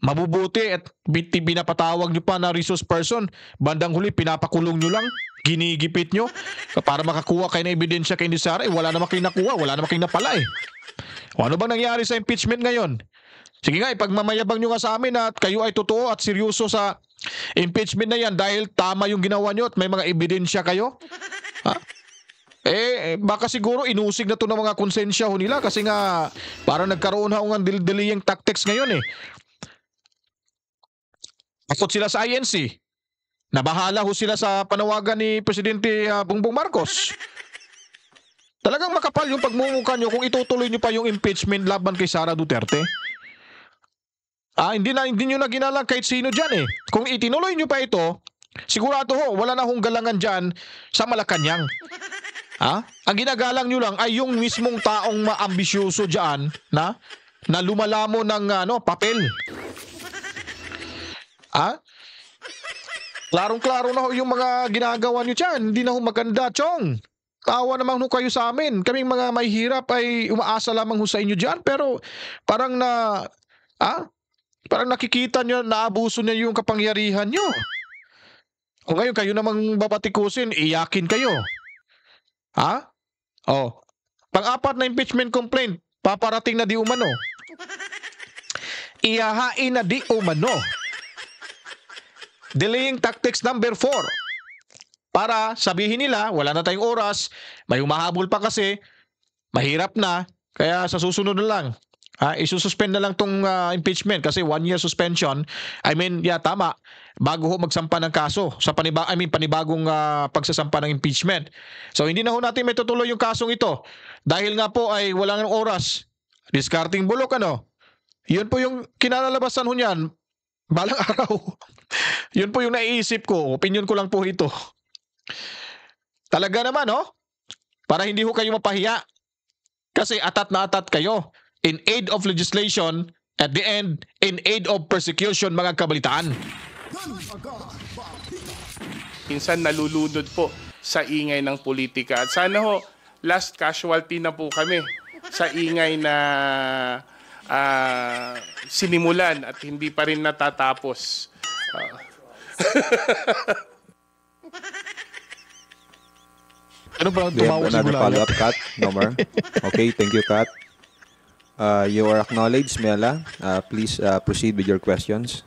mabubuti at pinapatawag nyo pa na resource person. Bandang huli, pinapakulong nyo lang. Ginigipit nyo para makakuha kayo ng ebidensya kay Sara. Wala naman kayo nakuha, wala naman kayo napala eh. O ano bang nangyari sa impeachment ngayon? Sige nga, ipagmamayabang nyo nga sa amin at kayo ay totoo at seryoso sa impeachment na yan dahil tama yung ginawa nyo at may mga ebidensya kayo. Ha? Baka siguro inusig na to ng mga konsensya ho nila kasi nga parang nagkaroon ho ng delaying tactics ngayon eh. Takot sila sa INC. Nabahala ho sila sa panawagan ni Presidente Bongbong Marcos. Talagang makapal yung pagmumukha nyo kung itutuloy nyo pa yung impeachment laban kay Sara Duterte. Hindi nyo na ginalang kahit sino dyan eh. Kung itinuloy nyo pa ito, sigurado ho, wala na hong galangan dyan sa Malacanang. Ang ginagalang nyo lang ay yung mismong taong maambisyoso dyan na lumalamo ng papel. Klarong-klaro na ho yung mga ginagawa nyo dyan. Hindi na ho maganda, Chong. Tawa naman ho kayo sa amin. Kaming mga may hirap ay umaasa lamang ho sa inyo dyan. Pero parang parang nakikita nyo, naabuso niya yung kapangyarihan nyo. O ngayon kayo namang babatikusin, iyakin kayo. Pang-apat na impeachment complaint, paparating na di umano. Ihahain na di umano. Delaying tactics number 4. Para sabihin nila, wala na tayong oras, may humahabol pa kasi, mahirap na, kaya sa susunod na lang. Isususpend na lang tong impeachment kasi 1 year suspension. Tama. Bago ho magsampa ng kaso sa panibagong pagsasampa ng impeachment. So hindi na ho natin may tutuloy yung kasong ito dahil nga po ay wala nang oras. Discarding bulok Yun po yung kinalalabasan ho niyan balang araw. Yun po yung naiisip ko. Opinion ko lang po ito. Talaga naman para hindi ho kayo mapahiya. Kasi atat na atat kayo. In aid of legislation, at the end, in aid of persecution, mga kabalitaan. minsan nalulunod po sa ingay ng politika. At sana ho, last casualty na po kami sa ingay na sinimulan at hindi pa rin natatapos. Ano ba Do you have tumawa si another Gulaya? follow-up, Kat? No more? Okay, thank you, Kat. You are acknowledged, Mela. Please proceed with your questions.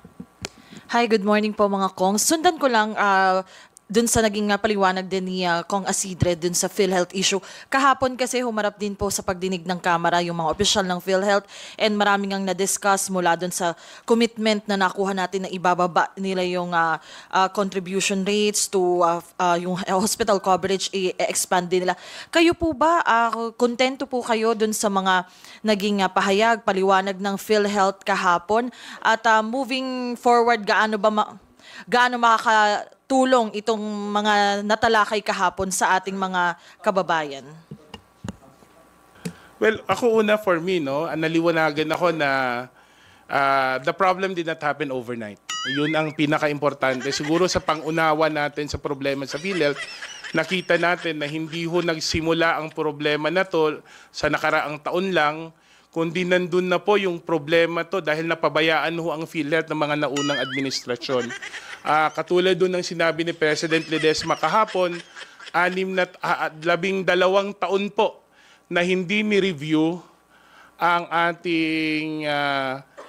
Hi, good morning po mga Kong. Sundan ko lang dun sa naging paliwanag din ni Kong Asidre dun sa PhilHealth issue. Kahapon kasi humarap din po sa pagdinig ng Kamara yung mga opisyal ng PhilHealth and maraming ang na-discuss mula dun sa commitment na nakuha natin na ibababa nila yung contribution rates to yung hospital coverage i-expand din nila. Kayo po ba, kontento po kayo dun sa mga naging pahayag, paliwanag ng PhilHealth kahapon? At moving forward, gaano makakatulong itong mga natalakay kahapon sa ating mga kababayan? Well, ako una for me, naliwanagan ako na the problem did not happen overnight. Yun ang pinaka-importante. Siguro sa pang-unawa natin sa problema sa PhilHealth, nakita natin na hindi ho nagsimula ang problema na to sa nakaraang taon lang, kundi nandun na po yung problema to dahil napabayaan ho ang PhilHealth ng mga naunang administrasyon. Katulad doon ng sinabi ni President Ledesma kahapon, 12 taon po na hindi ni-review ang ating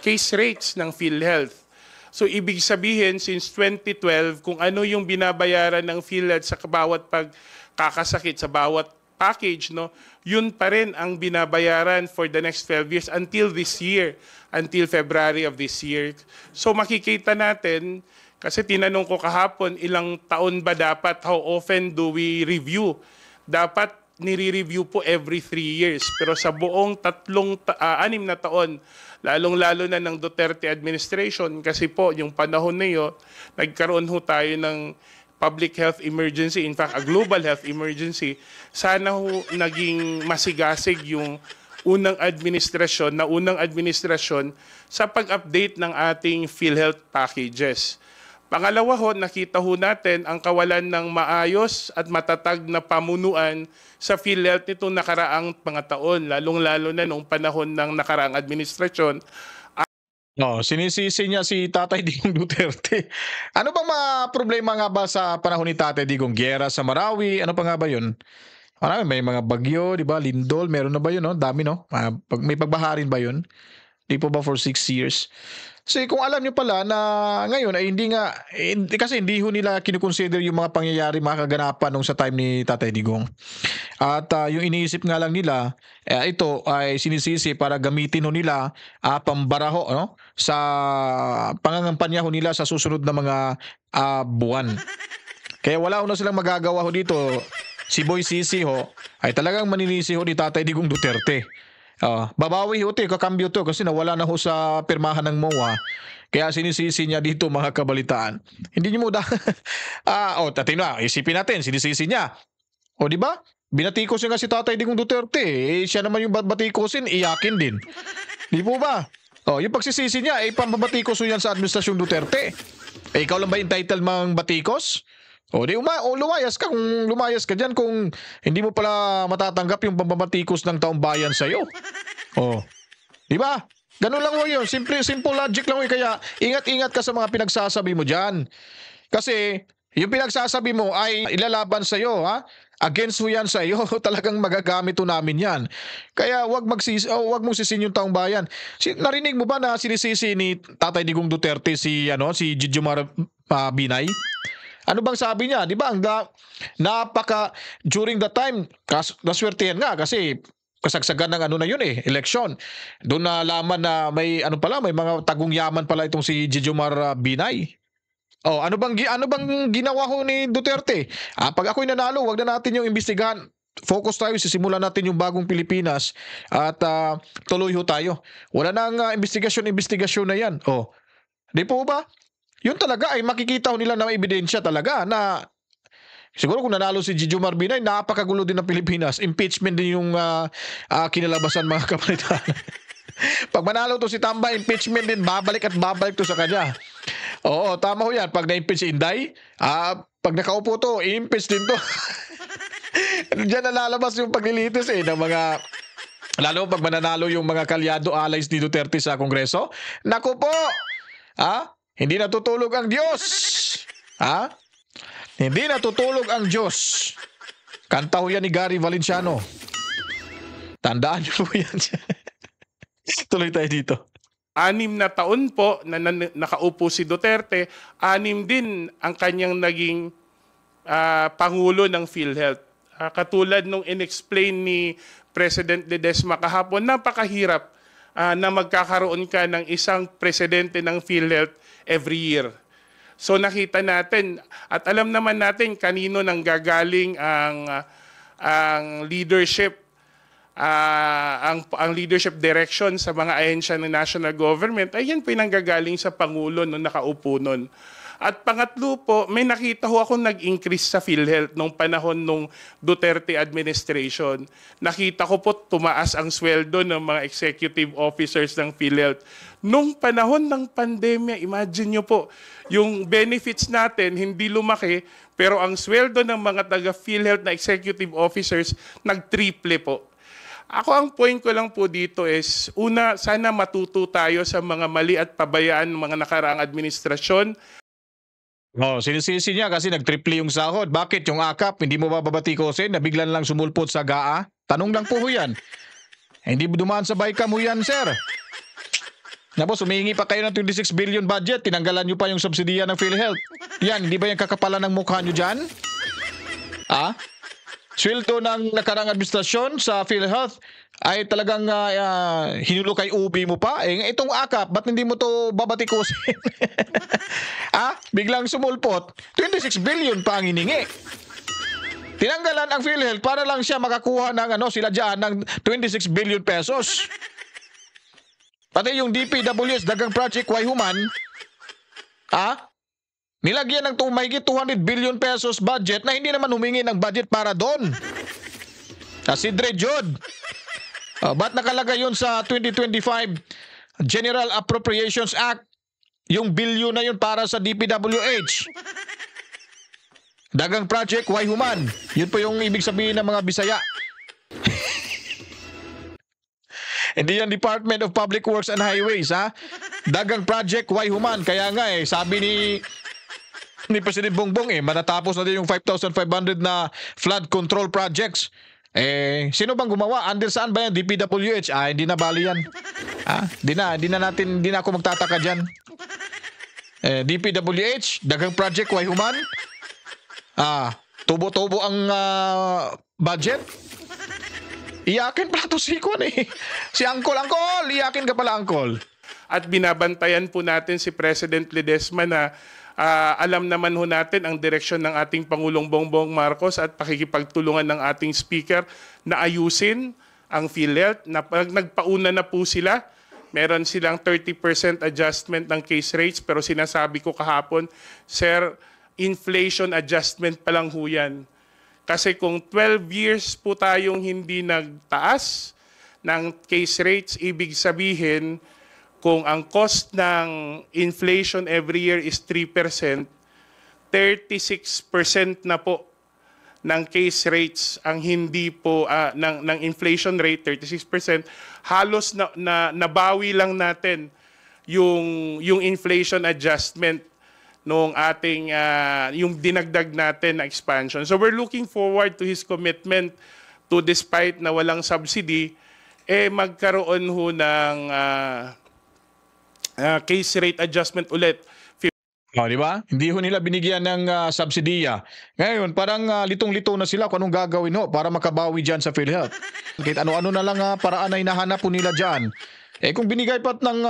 case rates ng PhilHealth. So ibig sabihin, since 2012, kung ano yung binabayaran ng PhilHealth sa bawat pagkakasakit, sa bawat package, no, yun pa rin ang binabayaran for the next 12 years until this year, until February of this year. So makikita natin, kasi tinanong ko kahapon, ilang taon ba dapat, how often do we review? Dapat nire-review po every 3 years. Pero sa buong 6 na taon, lalong-lalo na ng Duterte administration, kasi po yung panahon na yun, nagkaroon ho tayo ng public health emergency, in fact, a global health emergency. Sana ho naging masigasig yung unang administrasyon sa pag-update ng ating PhilHealth packages. Pangalawa ho, nakita ho natin ang kawalan ng maayos at matatag na pamunuan sa PhilHealth nitong nakaraang mga taon, lalong-lalo na noong panahon ng nakaraang administrasyon. No, sinisisi niya si Tatay Digong Duterte. Ano bang mga problema nga ba sa panahon ni Tatay Digong? Giyera sa Marawi, ano pa nga ba 'yun? Marami, may mga bagyo, di ba? Lindol, meron na ba 'yun, no? Dami, no? May pagbaharin ba 'yun? Di po ba for 6 years? Kasi kung alam nyo pala na ngayon ay kasi hindi ho nila kinukonsider yung mga pangyayari, mga kaganapan nung sa time ni Tatay Digong. At yung iniisip nga lang nila, ito ay sinisisi para gamitin ho nila pambaraho, no? Sa pangangampanya ho nila sa susunod na mga buwan. Kaya wala ho na silang magagawa ho dito. Si Boy Sisi ho ay talagang maninisi ho ni Tatay Digong Duterte. Babawi ho kakambyo to kasi nawala na ho sa pirmahan ng MOA. Kaya sinisisi niya dito, mga kabalitaan. Hindi niyo mo tatin na, isipin natin, sinisisi niya. Di ba? Binatikos niya nga si Tatay Digong Duterte. Siya naman yung batikosin, iyakin din. Di po ba? Yung pagsisisi niya, pambabatikos yan sa administrasyong Duterte. Ikaw lang ba entitled mang batikos? Lumayas ka kung lumayas ka dyan kung hindi mo pala matatanggap yung pambabatikos ng taong bayan sa'yo. Di ba? Ganun lang ho yun. Simple logic lang ho. Kaya ingat-ingat ka sa mga pinagsasabi mo dyan. Kasi yung pinagsasabi mo ay ilalaban sa'yo, ha? Against ho yan sa'yo. Talagang magagamit ho namin yan. Kaya wag mong sisin yung taong bayan. Narinig mo ba na sinisisi ni Tatay Digong Duterte si Jijomar Binay? Ano bang sabi niya? Di ba? During that time, naswertehan nga kasi kasagsagan ng eleksyon. Doon nalaman na may mga tagong yaman pala itong si Jijomar Binay. Ano bang ginawa ho ni Duterte? Pag ako'y nanalo, wag na natin yung imbestigahan. Focus tayo, sisimulan natin yung bagong Pilipinas at tuloy ho tayo. Wala nang investigasyon na yan. Di po ba? Yun talaga ay makikita ho nila na may ebidensya talaga na siguro kung nanalo si Jijomar Binay, napakagulo din ng Pilipinas. Impeachment din yung kinalabasan, mga kapalitan. Pag manalo to si Tamba, impeachment din, babalik to sa kanya. Oo, tama ho yan. Pag na-impeach si Inday, pag nakaupo to, i-impeach din to. Diyan nalalabas yung paglilitis ng mga, lalo pag mananalo yung mga kalyado allies ni Duterte sa Kongreso. Naku po! Hindi natutulog ang Diyos. Hindi natutulog ang Diyos. Kanta ho yan ni Gary Valenciano. Tandaan niyo po yan. Tuloy tayo dito. 6 na taon po na nakaupo si Duterte, 6 din ang kanyang naging Pangulo ng PhilHealth. Katulad nung inexplain ni President Ledesma kahapon, napakahirap na magkakaroon ka ng isang presidente ng PhilHealth every year. So nakita natin at alam naman natin kanino nang gagaling ang leadership ang leadership direction sa mga ahensya ng national government ay yan pinanggagaling sa Pangulo nung nakaupo nun. At pangatlo po, may nakita ho ako nag-increase sa PhilHealth nung panahon nung Duterte administration. Nakita ko po tumaas ang sweldo ng mga executive officers ng PhilHealth. Nung panahon ng pandemya, imagine nyo po, yung benefits natin hindi lumaki, pero ang sweldo ng mga taga-PhilHealth na executive officers nag-triple po. Ako ang point ko lang po dito is, una, sana matuto tayo sa mga mali at pabayaan ng mga nakaraang administrasyon. Sinisisi niya kasi nag-triple yung sahod. Bakit yung AKAP, hindi mo ba babatikosin na biglan lang sumulpot sa GAA? Tanong lang po yan. Hindi dumaan sa BICAM mo yan, sir. Tapos humihingi pa kayo ng 26 billion budget, tinanggalan nyo pa yung subsidiya ng PhilHealth. Yan, hindi ba yung kakapalan ng mukha nyo dyan? Sweldo ng nakarang administrasyon sa PhilHealth ay talagang hinulukay ubi mo pa. Itong AKAP, ba't hindi mo to babatikusin? Biglang sumulpot. 26 billion pa ang hiningi. Tinanggalan ang PhilHealth para lang siya makakuha ng sila dyan ng 26 billion pesos. Pati yung DPWS, Dagang Project Y Human, nilagyan ng mahigit 200 billion pesos budget na hindi naman humingi ng budget para doon. Si Dre Jod, ba't nakalagay yun sa 2025 General Appropriations Act? Yung bilyon na yun para sa DPWH. Dagang Project Y Human. Yun po yung ibig sabihin ng mga Bisaya. Hindi yan Department of Public Works and Highways, Dagang Project Y Human. Kaya nga sabi ni President Bongbong matatapos na din yung 5,500 na flood control projects. Sino bang gumawa? Under saan ba yan? DPWH? Hindi na bali yan. Hindi na ako magtataka dyan. DPWH, Dagang Project Y Human. Tubo-tubo ang budget. Iyakin pala to si Uncle, iyakin ka pala, Uncle. At binabantayan po natin si President Ledesma na alam naman ho natin ang direksyon ng ating Pangulong Bongbong Marcos at pakikipagtulungan ng ating Speaker na ayusin ang PhilHealth. Nagpauna na po sila. Meron silang 30% adjustment ng case rates pero sinasabi ko kahapon, Sir, inflation adjustment pa lang ho yan. Kasi kung 12 years po tayong hindi nagtaas ng case rates, ibig sabihin, kung ang cost ng inflation every year is 3%, 36% na po ng case rates ang hindi po, ng inflation rate, 36%, halos nabawi lang natin yung inflation adjustment nung ating yung dinagdag natin na expansion. So we're looking forward to his commitment to, despite na walang subsidy, magkaroon ho ng case rate adjustment ulit. Di ba? Hindi ho nila binigyan ng subsidiya. Ngayon, parang litong-lito na sila kung anong gagawin para makabawi dyan sa PhilHealth. Kahit ano-ano na lang paraan na hinahanap po nila dyan. Kung binigay pat ng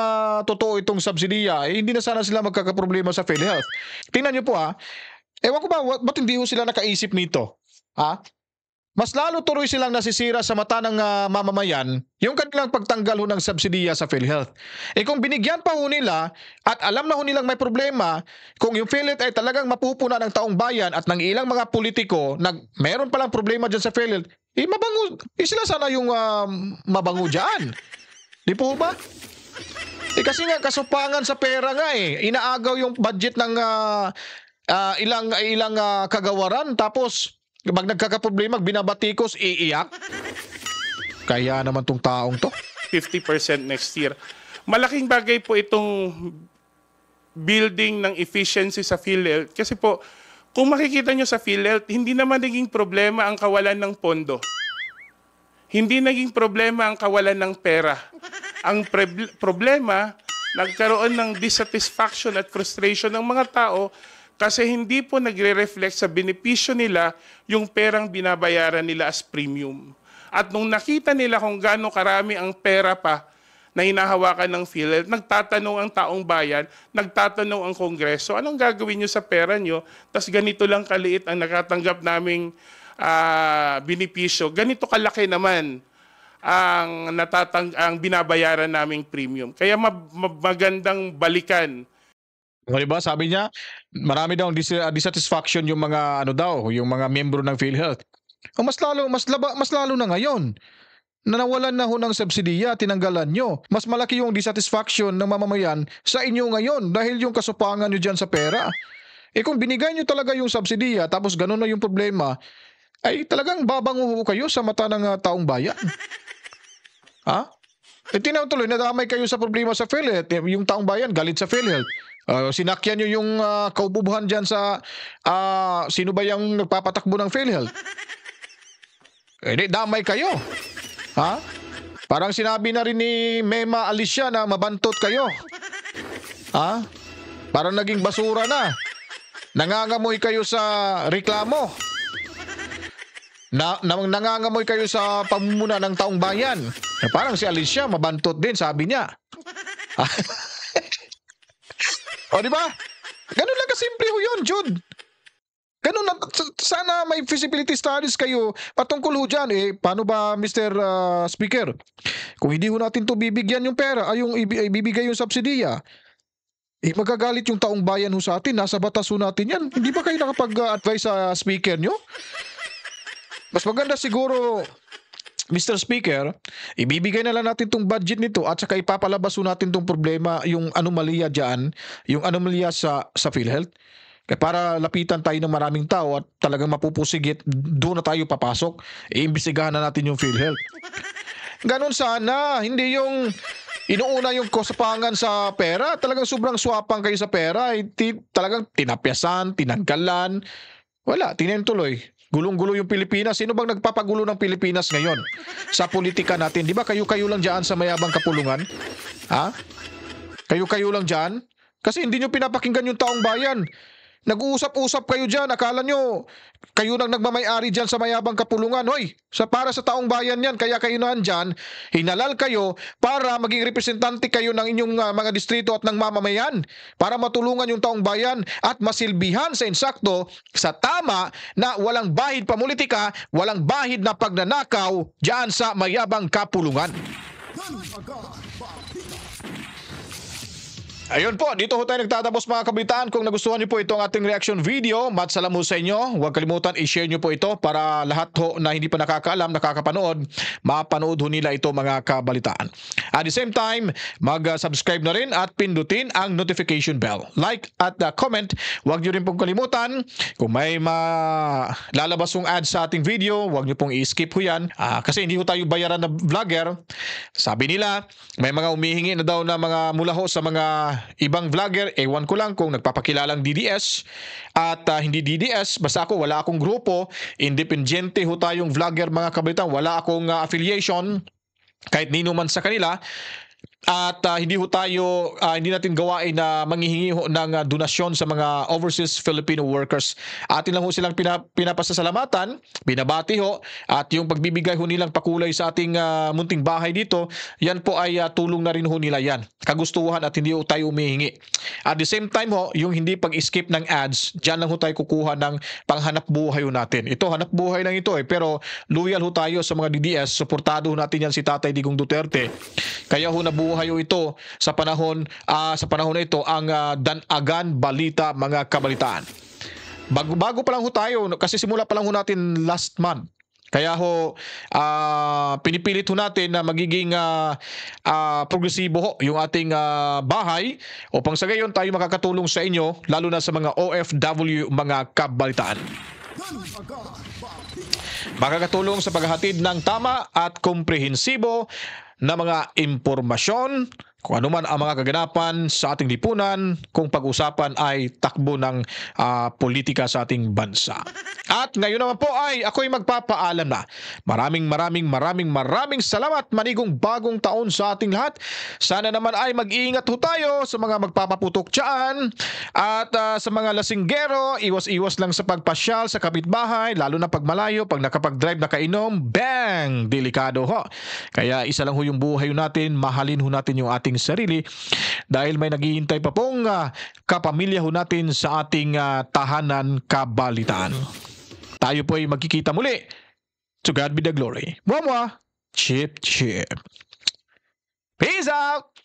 totoo itong subsidiya, hindi na sana sila magkakaproblema sa PhilHealth. Tingnan niyo po ewan ko ba, ba't hindi ho sila nakaisip nito? Mas lalo tuloy silang nasisira sa mata ng mamamayan yung kanilang pagtanggal ho ng subsidiya sa PhilHealth. Kung binigyan pa ho nila at alam na ho nilang may problema, kung yung PhilHealth ay talagang mapupuna ng taong bayan at ng ilang mga politiko na meron palang problema dyan sa PhilHealth, mabango, sila sana yung mabango dyan. Di po ba? Kasi nga kasupangan sa pera nga inaagaw yung budget ng ilang kagawaran tapos pag nagkakaproblema binabatikos iiyak. Kaya naman tong taong to. 50% next year. Malaking bagay po itong building ng efficiency sa PhilHealth kasi po kung makikita nyo sa PhilHealth hindi naman naging problema ang kawalan ng pondo. Hindi naging problema ang kawalan ng pera. Ang problema, nagkaroon ng dissatisfaction at frustration ng mga tao kasi hindi po nagre-reflect sa benepisyo nila yung perang binabayaran nila as premium. At nung nakita nila kung gaano karami ang pera pa na hinahawakan ng PhilHealth, nagtatanong ang taong bayan, nagtatanong ang Kongreso, anong gagawin nyo sa pera nyo? Tas ganito lang kaliit ang nakatanggap naming benepisyo, ganito kalaki naman ang binabayaran naming premium. Kaya magandang balikan. Diba? Sabi niya, marami daw dissatisfaction yung mga yung mga miyembro ng PhilHealth. Mas lalo na ngayon. Nawalan na ho ng subsidiya, tinanggalan nyo. Mas malaki yung dissatisfaction ng mamamayan sa inyo ngayon dahil yung kasupangan nyo dyan sa pera. Kung binigay nyo talaga yung subsidiya tapos ganun na yung problema, ay talagang babango kayo sa mata ng taong bayan. Tinutuloy, nadamay kayo sa problema sa PhilHealth. Yung taong bayan, galit sa PhilHealth. Sinakyan nyo yung kaububuhan dyan sa sino ba yung nagpapatakbo ng PhilHealth? Damay kayo. Parang sinabi na rin ni Mema Alicia na mabantot kayo. Ha? Parang naging basura na. Nangangamoy kayo sa reklamo. Nangangamoy kayo sa pamumuna ng taong bayan. Parang si Alicia mabantot din, sabi niya. O di ba? Ganun lang kasimple ho yun, Jude. Ganun lang, sana may feasibility studies kayo patungkol ho dyan. Paano ba, Mr. Speaker? Kung hindi ho natin to bibigyan yung pera, yung ibibigay yung subsidiya, magagalit yung taong bayan ho sa atin. Nasa batas ho natin yan. Hindi ba kayo nakapag-advise sa speaker nyo? Mas maganda siguro, Mr. Speaker, ibibigay na lang natin tong budget nito at saka ipapalabas ho natin tong problema, yung anomalya dyan, yung anomalya sa PhilHealth. Kaya para lapitan tayo ng maraming tao at talagang mapupusigit, doon na tayo papasok. Iimbestigahan na natin yung PhilHealth. Ganon sana, hindi yung inuuna yung kasapangan sa pera. Talagang sobrang swapang kayo sa pera. Talagang tinapyasan, tinanggalan. Wala, tinentuloy. Gulong-gulo yung Pilipinas. Sino bang nagpapagulo ng Pilipinas ngayon sa politika natin? Di ba kayo-kayo lang dyan sa mayabang kapulungan? Ha? Kayo-kayo lang dyan? Kasi hindi nyo pinapakinggan yung taong bayan. Nag-uusap-usap kayo dyan. Akala nyo, kayo nang nagmamay-ari dyan sa mayabang kapulungan. Hoy, para sa taong bayan yan. Kaya kayo nandyan, hinalal kayo para maging representante kayo ng inyong mga distrito at ng mamamayan. Para matulungan yung taong bayan at masilbihan sa insakto sa tama na walang bahid pamulitika, walang bahid na pagnanakaw dyan sa mayabang kapulungan. Ayun po, dito ho tayo nagtatapos mga kabitaan. Kung nagustuhan niyo po itong ating reaction video, matsalam ho sa inyo. Huwag kalimutan i-share niyo po ito para lahat ho na hindi pa nakakaalam, nakakapanood, mapanood ho nila ito mga kabalitaan. At the same time, mag-subscribe na rin at pindutin ang notification bell. Like at comment, huwag niyo rin pong kalimutan. Kung may lalabas yung ads sa ating video, huwag niyo pong i-skip ho yan. Kasi hindi ho tayo bayaran na vlogger. Sabi nila, may mga umihingi na daw na mga mula ho sa mga ibang vlogger, ewan ko lang kung nagpapakilalang DDS at hindi DDS, basta ako wala akong grupo, independyente ho tayong vlogger mga kabalitan, wala akong affiliation kahit nino man sa kanila. At hindi natin gawain na manghihingi ho ng donasyon sa mga overseas Filipino workers. Atin lang ho silang pinapasasalamatan, binabati ho, at yung pagbibigay ho nilang pakulay sa ating munting bahay dito, yan po ay tulong na rin ho nila yan. Kagustuhan at hindi ho tayo umihingi. At the same time ho, yung hindi pag-skip ng ads, dyan lang ho tayo kukuha ng panghanap buhay ho natin. Ito, hanap buhay lang ito pero loyal ho tayo sa mga DDS, suportado ho natin yan si Tatay Digong Duterte. Kaya ho nabuhay ito sa panahon na ito ang Danagan Balita mga kabalitaan. Bago pa lang ho tayo kasi simula pa lang ho natin last month. Kaya ho pinipilit ho natin na magiging progresibo ho yung ating bahay upang sa gayon tayo makakatulong sa inyo lalo na sa mga OFW mga kabalitaan. Makakatulong sa paghahatid ng tama at komprehensibo na mga impormasyon kung ano man ang mga kaganapan sa ating lipunan kung pag-usapan ay takbo ng politika sa ating bansa. At ngayon naman po ay ako'y magpapaalam na. Maraming salamat, manigong bagong taon sa ating lahat. Sana naman ay mag-iingat ho tayo sa mga magpapaputok dyan at sa mga lasinggero, iwas-iwas lang sa pagpasyal sa kapitbahay, lalo na pag malayo, pag nakapag-drive na kainom, bang! Delikado ho. Kaya isa lang ho yung buhay natin, mahalin ho natin yung ating sarili dahil may naghihintay pa pong kapamilya ho natin sa ating tahanan kabalitaan. Tayo po ay magkikita muli. To God be the glory. Mwah mwah. Chip chip. Peace out!